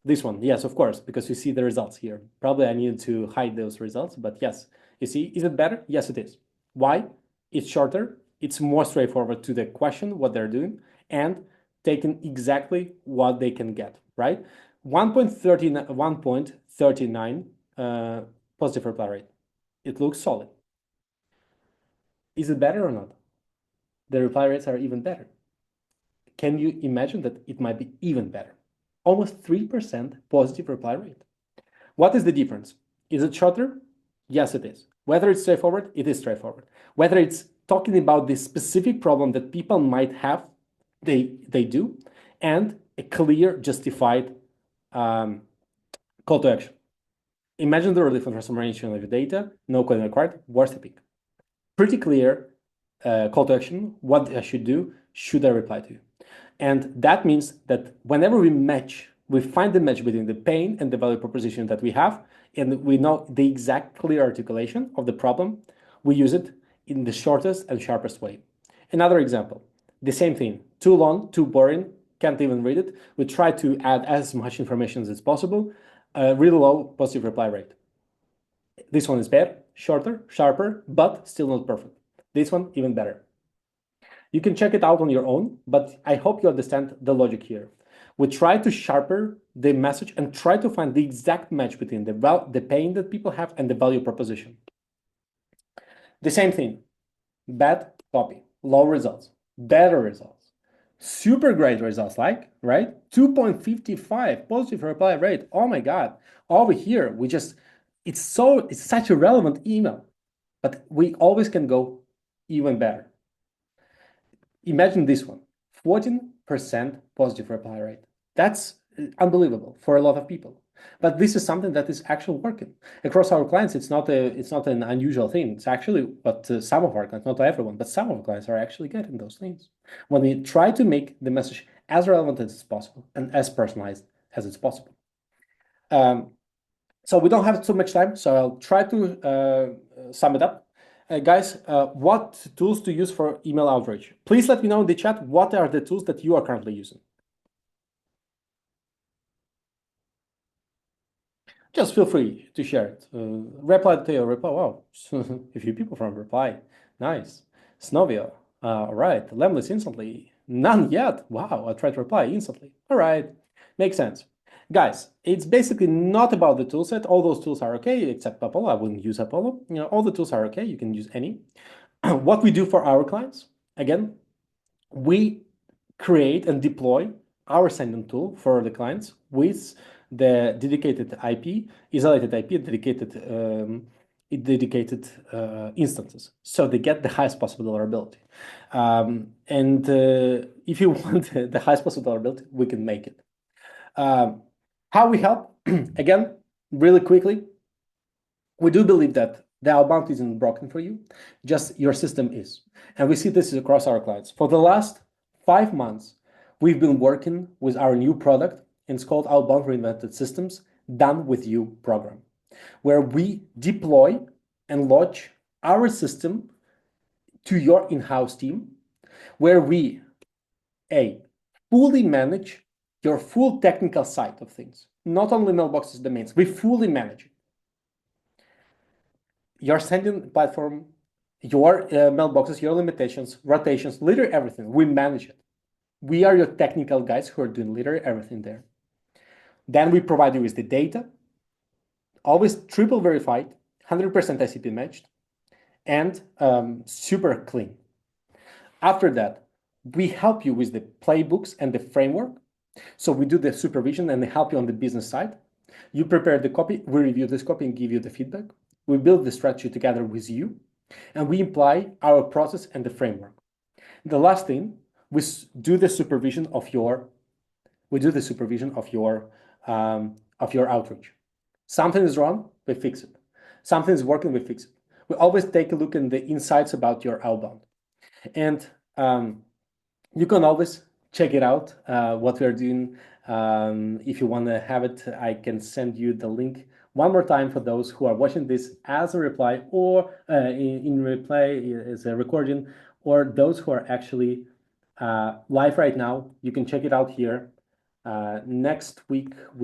This one, yes, of course, because you see the results here. Probably I needed to hide those results, but yes, you see, is it better? Yes, it is. Why? It's shorter, it's more straightforward to the question, what they're doing, and taking exactly what they can get, right? 1.39 positive reply rate. It looks solid. Is it better or not? The reply rates are even better. Can you imagine that it might be even better? Almost 3% positive reply rate. What is the difference? Is it shorter? Yes, it is. Whether it's straightforward, it is straightforward. Whether it's talking about the specific problem that people might have, they do, and a clear, justified call to action. Imagine the relief and transformation of your data, no coding required, worth a pick. Pretty clear call to action, what I should do, should I reply to you? And that means that whenever we find the match between the pain and the value proposition that we have, and we know the exact clear articulation of the problem, we use it in the shortest and sharpest way. Another example, the same thing, too long, too boring, can't even read it. We try to add as much information as possible, really low positive reply rate. This one is better, shorter, sharper, but still not perfect. This one, even better. You can check it out on your own, but I hope you understand the logic here. We try to sharpen the message and try to find the exact match between the pain that people have and the value proposition. The same thing, bad copy, low results, better results, super great results, like, right? 2.55 positive reply rate. Oh my God. Over here, it's such a relevant email, but we always can go even better. Imagine this one, 14% positive reply rate. That's unbelievable for a lot of people. But this is something that is actually working. Across our clients, it's not an unusual thing. It's actually what some of our clients, not everyone, but some of our clients are actually getting those things. When we try to make the message as relevant as possible and as personalized as it's possible. So we don't have too much time, so I'll try to sum it up. Guys, what tools to use for email outreach? Please let me know in the chat what are the tools that you are currently using. Just feel free to share it. Reply to your reply. Wow, a few people from reply. Nice. Snovio. All right. Lemless instantly. None yet. Wow, I tried to reply instantly. All right. Makes sense. Guys, it's basically not about the tool set. All those tools are okay, except Apollo. I wouldn't use Apollo. All the tools are okay. You can use any. What we do for our clients, again, we create and deploy our sending tool for the clients with the dedicated IP, isolated IP, dedicated instances. So they get the highest possible deliverability. And if you want the highest possible deliverability, we can make it. How we help? Again, really quickly, we do believe that the outbound isn't broken for you, just your system is. And we see this across our clients. For the last 5 months, we've been working with our new product, and it's called Outbound Reinvented Systems, Done With You program, where we deploy and launch our system to your in-house team, where we, fully manage your full technical side of things. Not only mailboxes domains, we fully manage it. Your sending platform, your mailboxes, your limitations, rotations, literally everything, we manage it. We are your technical guys who are doing literally everything there. Then we provide you with the data, always triple verified, 100% ICP matched, and super clean. After that, we help you with the playbooks and the framework. So we do the supervision and help you on the business side. You prepare the copy, we review this copy and give you the feedback. We build the strategy together with you, and we apply our process and the framework. The last thing, we do the supervision of your outreach. Something is wrong, we fix it. Something is working, we fix it. We always take a look in the insights about your outbound. And you can always check it out, what we're doing. If you want to have it, I can send you the link one more time for those who are watching this as a reply or in replay as a recording, or those who are actually live right now. You can check it out here. Next week,